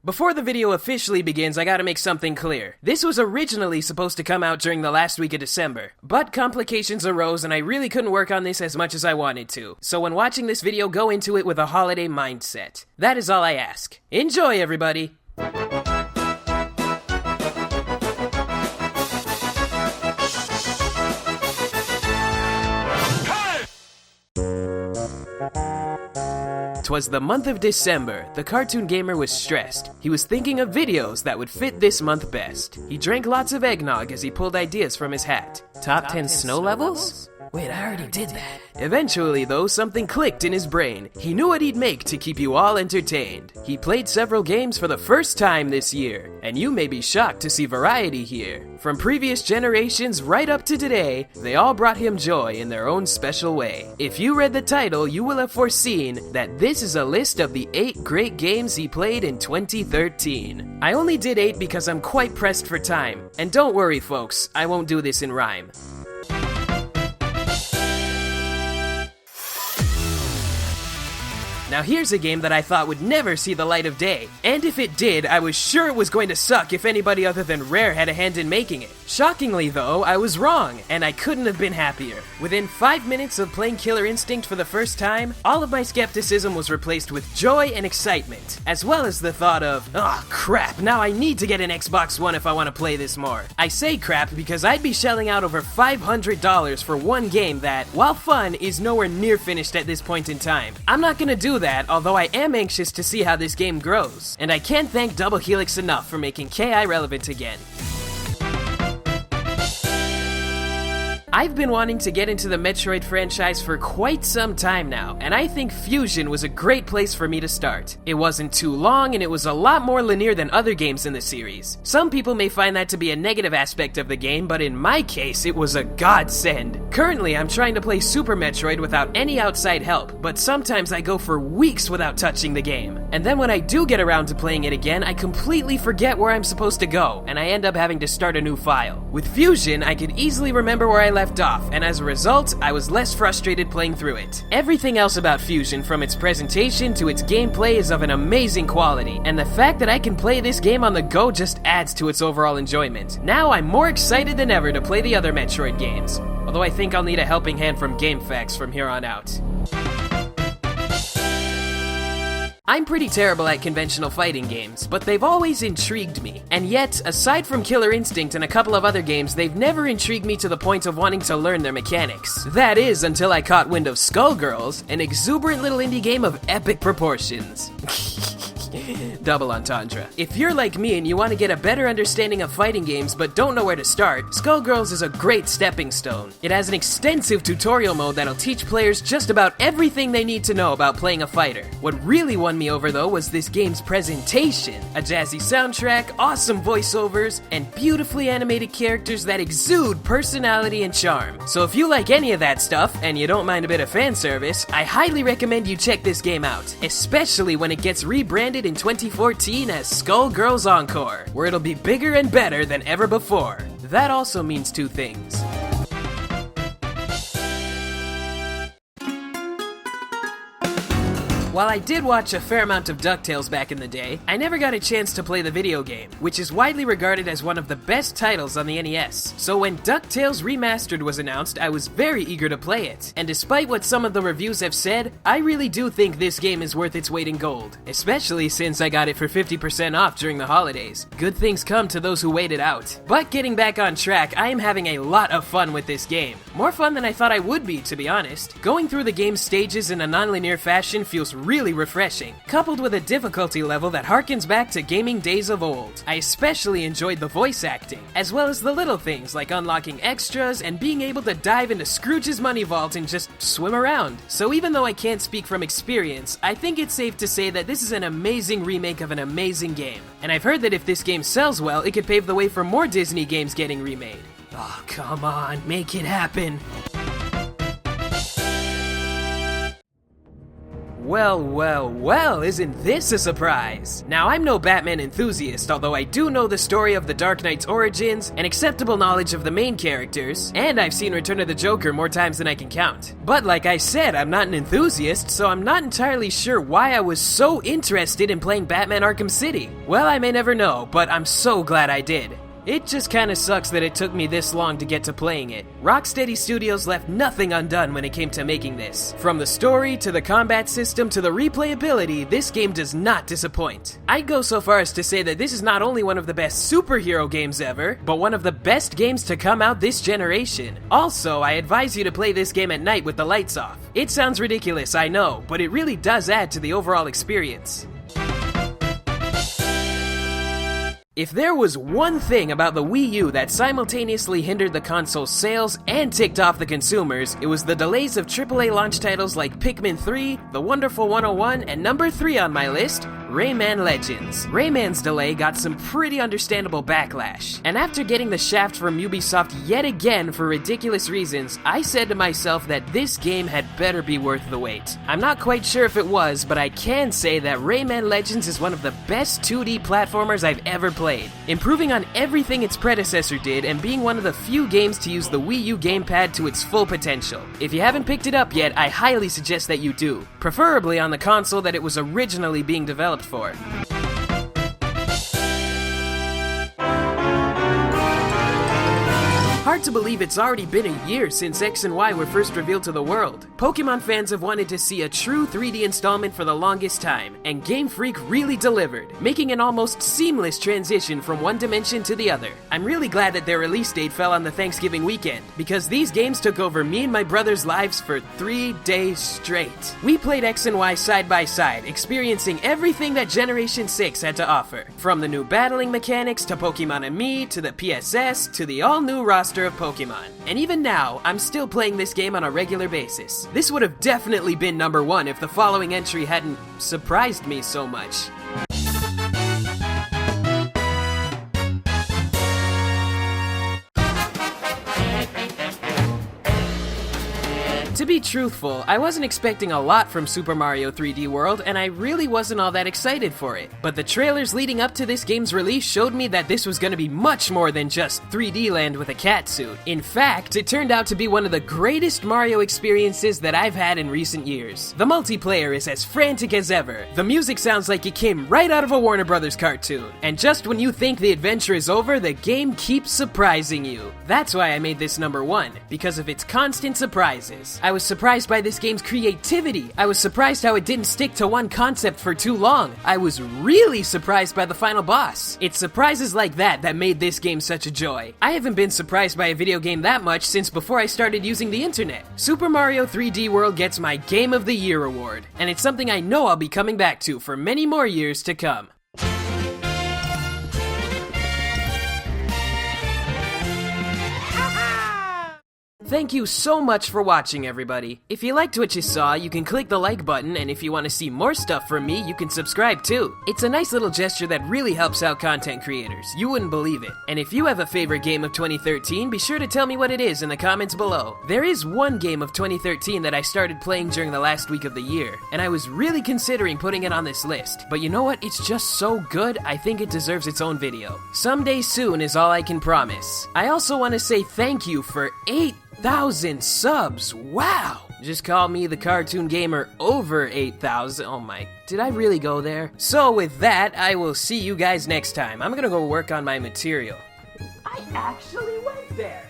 Before the video officially begins, I gotta make something clear. This was originally supposed to come out during the last week of December, but complications arose and I really couldn't work on this as much as I wanted to. So when watching this video, go into it with a holiday mindset. That is all I ask. Enjoy, everybody! Twas the month of December. The cartoon gamer was stressed. He was thinking of videos that would fit this month best. He drank lots of eggnog as he pulled ideas from his hat. Top 10 snow levels? Wait, I already did that. Eventually, though, something clicked in his brain. He knew what he'd make to keep you all entertained. He played several games for the first time this year, and you may be shocked to see variety here. From previous generations right up to today, they all brought him joy in their own special way. If you read the title, you will have foreseen that this is a list of the 8 great games he played in 2013. I only did 8 because I'm quite pressed for time. And don't worry, folks, I won't do this in rhyme. Now here's a game that I thought would never see the light of day, and if it did, I was sure it was going to suck if anybody other than Rare had a hand in making it. Shockingly though, I was wrong, and I couldn't have been happier. Within 5 minutes of playing Killer Instinct for the first time, all of my skepticism was replaced with joy and excitement, as well as the thought of, oh crap, now I need to get an Xbox One if I want to play this more. I say crap because I'd be shelling out over $500 for one game that, while fun, is nowhere near finished at this point in time. I'm not gonna do that, although I am anxious to see how this game grows. And I can't thank Double Helix enough for making KI relevant again. I've been wanting to get into the Metroid franchise for quite some time now, and I think Fusion was a great place for me to start. It wasn't too long, and it was a lot more linear than other games in the series. Some people may find that to be a negative aspect of the game, but in my case, it was a godsend. Currently, I'm trying to play Super Metroid without any outside help, but sometimes I go for weeks without touching the game. And then when I do get around to playing it again, I completely forget where I'm supposed to go, and I end up having to start a new file. With Fusion, I could easily remember where I left off, and as a result, I was less frustrated playing through it. Everything else about Fusion, from its presentation to its gameplay, is of an amazing quality, and the fact that I can play this game on the go just adds to its overall enjoyment. Now I'm more excited than ever to play the other Metroid games, although I think I'll need a helping hand from GameFAQs from here on out. I'm pretty terrible at conventional fighting games, but they've always intrigued me. And yet, aside from Killer Instinct and a couple of other games, they've never intrigued me to the point of wanting to learn their mechanics. That is, until I caught wind of Skullgirls, an exuberant little indie game of epic proportions. Double entendre. If you're like me and you want to get a better understanding of fighting games but don't know where to start, Skullgirls is a great stepping stone. It has an extensive tutorial mode that'll teach players just about everything they need to know about playing a fighter. What really won me over though was this game's presentation. A jazzy soundtrack, awesome voiceovers, and beautifully animated characters that exude personality and charm. So if you like any of that stuff, and you don't mind a bit of fan service, I highly recommend you check this game out, especially when it gets rebranded in 2014 as Skullgirls Encore, where it'll be bigger and better than ever before. That also means two things. While I did watch a fair amount of DuckTales back in the day, I never got a chance to play the video game, which is widely regarded as one of the best titles on the NES. So when DuckTales Remastered was announced, I was very eager to play it. And despite what some of the reviews have said, I really do think this game is worth its weight in gold, especially since I got it for 50% off during the holidays. Good things come to those who wait it out. But getting back on track, I am having a lot of fun with this game. More fun than I thought I would be, to be honest. Going through the game's stages in a non-linear fashion feels really refreshing, coupled with a difficulty level that harkens back to gaming days of old. I especially enjoyed the voice acting, as well as the little things like unlocking extras and being able to dive into Scrooge's money vault and just swim around. So even though I can't speak from experience, I think it's safe to say that this is an amazing remake of an amazing game. And I've heard that if this game sells well, it could pave the way for more Disney games getting remade. Oh, come on, make it happen. Well, isn't this a surprise? Now, I'm no Batman enthusiast, although I do know the story of the Dark Knight's origins and acceptable knowledge of the main characters, and I've seen Return of the Joker more times than I can count. But like I said, I'm not an enthusiast, so I'm not entirely sure why I was so interested in playing Batman Arkham City. Well, I may never know, but I'm so glad I did. It just kinda sucks that it took me this long to get to playing it. Rocksteady Studios left nothing undone when it came to making this. From the story, to the combat system, to the replayability, this game does not disappoint. I'd go so far as to say that this is not only one of the best superhero games ever, but one of the best games to come out this generation. Also, I advise you to play this game at night with the lights off. It sounds ridiculous, I know, but it really does add to the overall experience. If there was one thing about the Wii U that simultaneously hindered the console's sales and ticked off the consumers, it was the delays of AAA launch titles like Pikmin 3, The Wonderful 101, and number 3 on my list, Rayman Legends. Rayman's delay got some pretty understandable backlash, and after getting the shaft from Ubisoft yet again for ridiculous reasons, I said to myself that this game had better be worth the wait. I'm not quite sure if it was, but I can say that Rayman Legends is one of the best 2D platformers I've ever played, improving on everything its predecessor did and being one of the few games to use the Wii U gamepad to its full potential. If you haven't picked it up yet, I highly suggest that you do, preferably on the console that it was originally being developed for. Hard to believe it's already been a year since X and Y were first revealed to the world. Pokemon fans have wanted to see a true 3D installment for the longest time, and Game Freak really delivered, making an almost seamless transition from one dimension to the other. I'm really glad that their release date fell on the Thanksgiving weekend, because these games took over me and my brother's lives for 3 days straight. We played X and Y side by side, experiencing everything that Generation 6 had to offer. From the new battling mechanics, to Pokemon Amie, to the PSS, to the all-new roster of Pokemon. And even now, I'm still playing this game on a regular basis. This would have definitely been number 1 if the following entry hadn't surprised me so much. To be truthful, I wasn't expecting a lot from Super Mario 3D World, and I really wasn't all that excited for it. But the trailers leading up to this game's release showed me that this was going to be much more than just 3D land with a cat suit. In fact, it turned out to be one of the greatest Mario experiences that I've had in recent years. The multiplayer is as frantic as ever, the music sounds like it came right out of a Warner Brothers cartoon, and just when you think the adventure is over, the game keeps surprising you. That's why I made this number 1, because of its constant surprises. I was surprised by this game's creativity. I was surprised how it didn't stick to one concept for too long. I was really surprised by the final boss. It's surprises like that that made this game such a joy. I haven't been surprised by a video game that much since before I started using the internet. Super Mario 3D World gets my Game of the Year award, and it's something I know I'll be coming back to for many more years to come. Thank you so much for watching, everybody. If you liked what you saw, you can click the like button, and if you want to see more stuff from me, you can subscribe too. It's a nice little gesture that really helps out content creators. You wouldn't believe it. And if you have a favorite game of 2013, be sure to tell me what it is in the comments below. There is one game of 2013 that I started playing during the last week of the year, and I was really considering putting it on this list. But you know what? It's just so good, I think it deserves its own video. Someday soon is all I can promise. I also want to say thank you for 8,000 subs. Wow! Just call me TheCartoonGamer over 8,000. Oh my, did I really go there? So with that, I will see you guys next time. I'm gonna go work on my material. I actually went there!